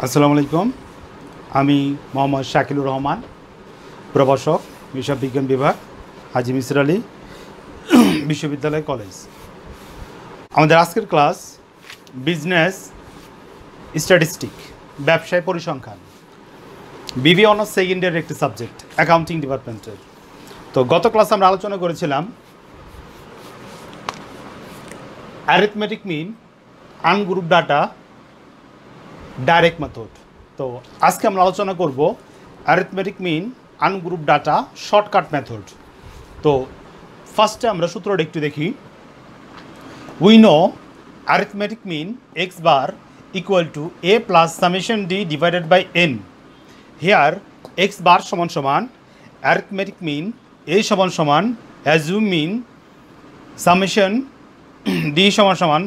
আসসালামু আলাইকুম। আমি মোহাম্মদ শাকিলুর রহমান, প্রভাষক, হিসাব বিজ্ঞান বিভাগ, হাজী মিসির আলী বিশ্ববিদ্যালয় কলেজ। আমাদের আজকের ক্লাস বিজনেস স্ট্যাটিস্টিক, ব্যবসায় পরিসংখ্যান, বিবি অনার্স সেকেন্ড ইয়ারের একটি সাবজেক্ট, অ্যাকাউন্টিং ডিপার্টমেন্টের। তো গত ক্লাসে আমরা আলোচনা করেছিলাম arithmetic mean, ungroup data, direct method. তো আজকে আমরা আলোচনা করব arithmetic mean, ungroup data, shortcut method. তো ফার্স্টে আমরা সূত্রটা একটু দেখি। We know arithmetic mean x bar equal to a plus summation d divided by n. Here x bar সমান সমান অ্যারিথমেটিক মিন এ সমান সমান অ্যাজুম মিন সামেশন ডি সমান সমান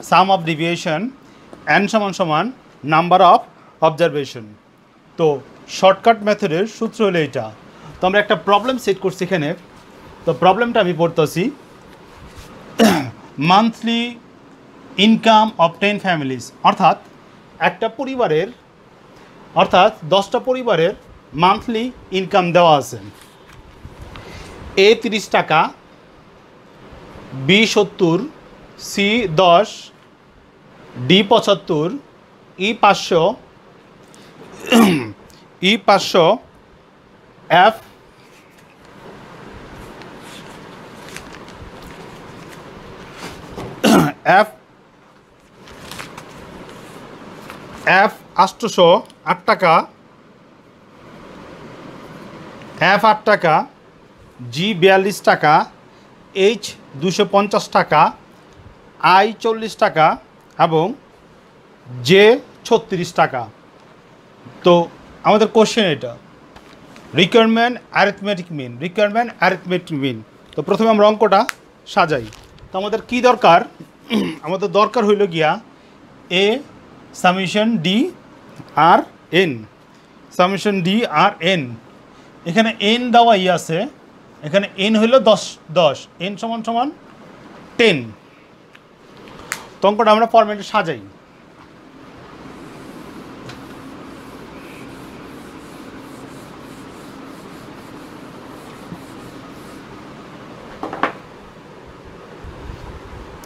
সাম অফ ডিভিয়েশন, এন সমান সমান নাম্বার অফ অবজারভেশন। তো শর্টকাট মেথডের সূত্র হলো এটা। তো আমরা একটা প্রবলেম সেট করছি এখানে। তো প্রবলেমটা আমি পড়তেছি, মান্থলি ইনকাম অফ 10 ফ্যামিলিজ, অর্থাৎ একটা পরিবারের, অর্থাৎ 10টা পরিবারের মান্থলি ইনকাম দেওয়া আছে। এ 30 টাকা, বি 70, সি 10, ডি 75, ই 500, ই 500, এফ এফ এফ 808 টাকা, এফ 8 টাকা, জি 42 টাকা, এইচ 250 টাকা, আই 40 টাকা এবং জে 36 টাকা। তো আমাদের কোশ্চেন এটা, requirement arithmetic mean, requirement arithmetic mean. তো প্রথমে আমরা অঙ্কটা সাজাই। তো আমাদের কি দরকার? আমাদের দরকার হইল গিয়া এ সামেশন ডি আর এন, সামেশন ডি আর এন। এখানে এন দেওয়াই আছে, এখানে এন হইল 10, এন সমান সমান 10। তো অঙ্কটা আমরা ফরম্যাটে সাজাই।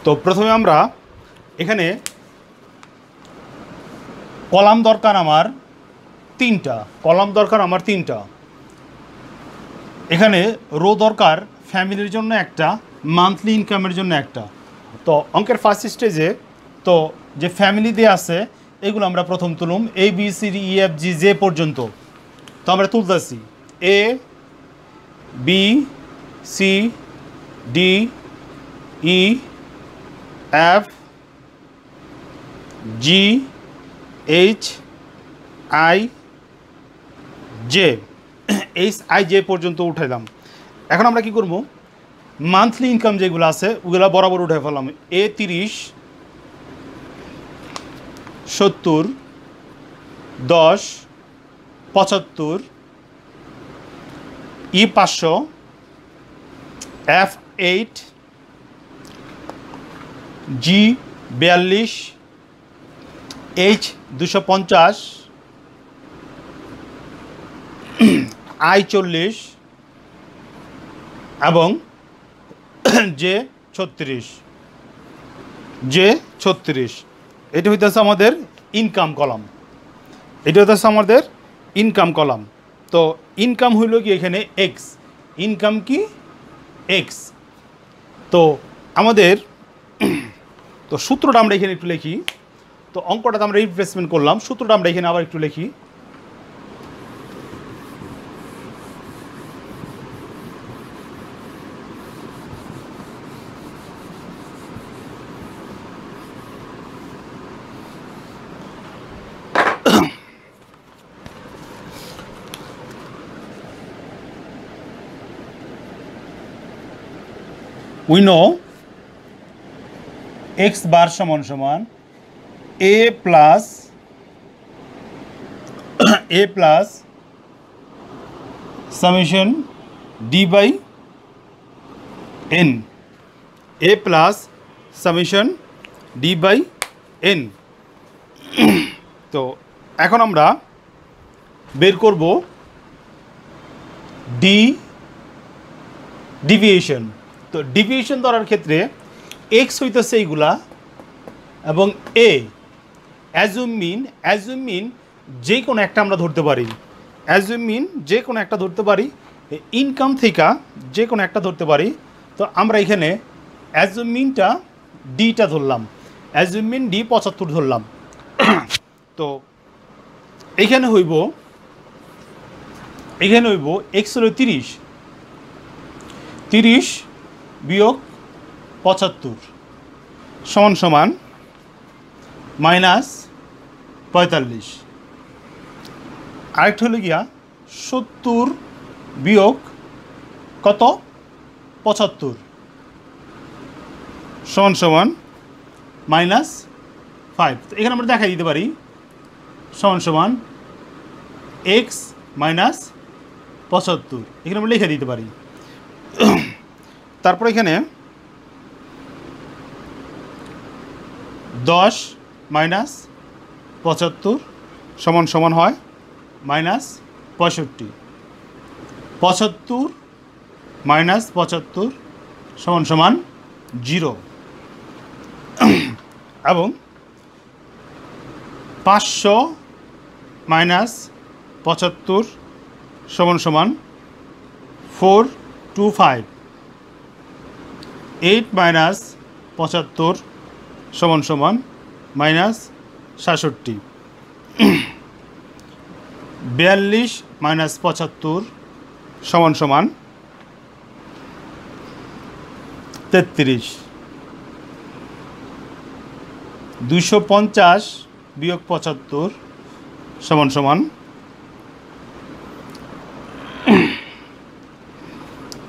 তো প্রথমে আমরা এখানে কলাম দরকার আমার 3টা, কলাম দরকার আমার 3টা। এখানে রো দরকার ফ্যামিলির জন্য একটা, মান্থলি ইনকামের জন্য একটা। তো অঙ্কের ফার্স্ট স্টেজে তো যে ফ্যামিলি দিয়ে আছে এগুলো আমরা প্রথম তুলুম, A B C D E F G J পর্যন্ত। তো আমরা তুলতেছি A B C D E F G H I J, H I J পর্যন্ত উঠাইলাম। এখন আমরা কি করবো, মান্থলি ইনকাম যেগুলো আছে ওগুলো বরাবর উঠে ফেললাম। এ 30, 70, 10, 75, ই 500, এফ 8, জি 42, এইচ 250, আই 40 এবং জে 36, জে 36। এটা হইতেছে আমাদের ইনকাম কলাম, এটা হইতেছে আমাদের ইনকাম কলাম। তো ইনকাম হইল কি এখানে এক্স, ইনকাম কি এক্স। তো আমাদের তো সূত্রটা আমরা এখানে একটু লিখি। তো অঙ্কটা আমরা রিপ্লেসমেন্ট করলাম, সূত্রটা আমরা এখানে আবার একটু লিখি। উই নো এক্স বার সমান সমান a plus summation d by n, a plus summation d by n. তো এখন আমরা বের করব ডিভিয়েশন। তো ডিভিয়েশন ধরার ক্ষেত্রে এক্স হইতেছে এইগুলা এবং এ অ্যাজুম মিন যে কোনো একটা আমরা ধরতে পারি, অ্যাজুম মিন যে কোনো একটা ধরতে পারি, ইনকাম থেকে যে কোনো একটা ধরতে পারি। তো আমরা এখানে অ্যাজুম মিনটা ডিটা ধরলাম, অ্যাজুম মিন ডি 75 ধরলাম। তো এখানে হইব এক্স হলো 30 বিয়োগ 75 সমান সমান -45। আরেকটা হলো গিয়া 70 বিয়োগ কত 75 সমান সমান -5। তো এখানে আমরা দেখাই দিতে পারি সমান সমান এক্স মাইনাস 75, এখানে আমরা লিখে দিতে পারি। তারপর এখানে 10 মাইনাস 75 সমান সমান হয় -65, 75 মাইনাস 75 সমান সমান 0 এবং 500 মাইনাস 75 সমান সমান 425, 8 মাইনাস 75 সমান সমান -67, 42 মাইনাস 75 সমান সমান 33, 250 বিয়োগ 75 সমান সমান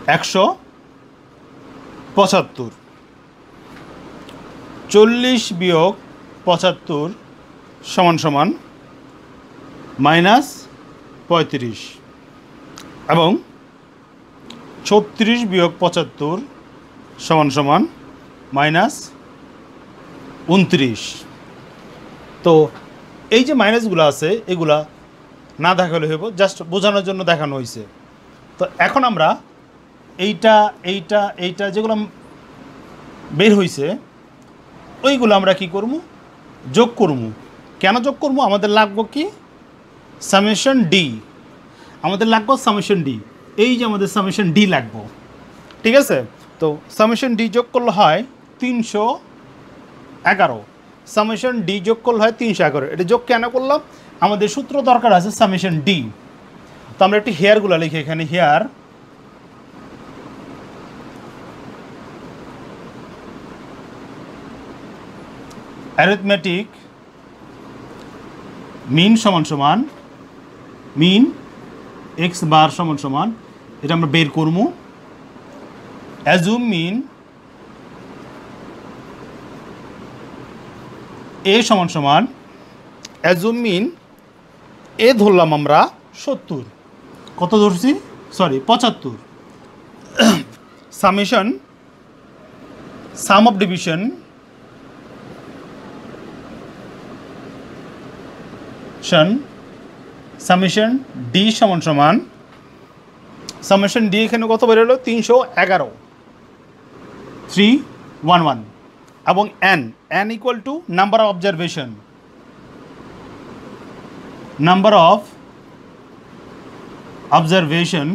175, 40 বিয়োগ 75 সমান সমান -35 এবং 36 বিয়োগ 75 সমান সমান -29। তো এই যে মাইনাসগুলো আছে এগুলা না দেখালে হইব, জাস্ট বোঝানোর জন্য দেখানো হয়েছে। তো এখন আমরা এইটা যেগুলো বের হয়েছে ওইগুলো আমরা কি করব, যোগ করব। কেন যোগ করব? আমাদের লাগবো কি সামেশন ডি, আমাদের লাগবো সামেশন ডি। এই যে আমাদের সামেশন ডি লাগবো, ঠিক আছে। তো সামেশন ডি যোগ করলে হয় 311, সামেশন ডি যোগ করলে হয় 311। এটা যোগ কেন করলাম? আমাদের সূত্র দরকার আছে সামেশন ডি। তো আমরা একটি হেয়ারগুলো লিখি এখানে, হেয়ার অ্যারিথমেটিক মিন সমান সমান মিন এক্স বার সমান সমান, এটা আমরা বের করব। অ্যাজুম মিন এ সমান সমান, অ্যাজুম মিন এ ধরলাম আমরা 70, কত ধরছি sorry 75, summation some of division summation D সমান সমান, সামেশন ডি এখানে কত বের হলো 311, 311 এবং n equal to number of observation, number of observation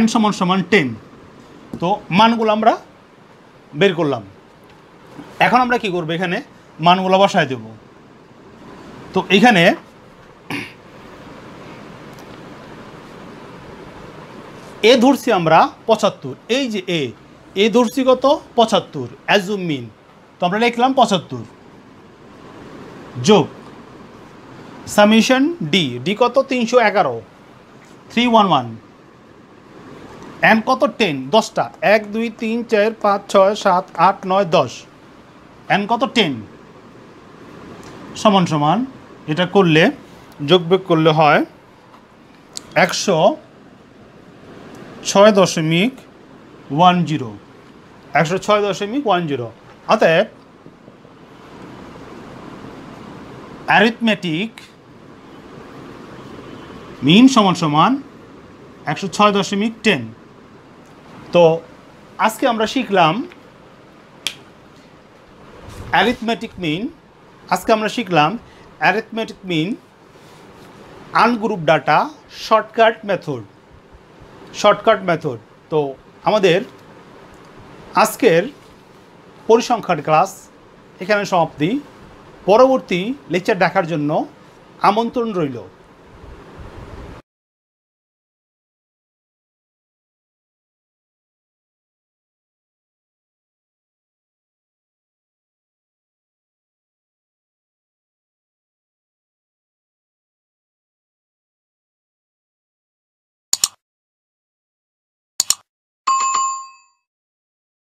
n সমান সমান 10। তো মানগুলো আমরা বের করলাম। এখন আমরা কি করব, এখানে মানগুলো বসায় দেব। তো এখানে এ ধরছি আমরা 75, এই যে এ ধরছি কত 75, অ্যাজুম মিন। তো আমরা লিখলাম 75 যোগ সামেশন ডি কত 311, 311, এন কত 10, 10টা 1 2 3 4 5 6 7 8 9 10, এন কত 10 সমান সমান, এটা করলে যোগ বিয়োগ করলে হয় 106.10, 106.10। অতএব অ্যারিথমেটিক মিন সমান সমান 106.10। তো আজকে আমরা শিখলাম arithmetic mean ungroup data shortcut method. তো আমাদের আজকের পরিসংখ্যান ক্লাস এখানে সমাপ্তি। পরবর্তী লেকচার দেখার জন্য আমন্ত্রণ রইল।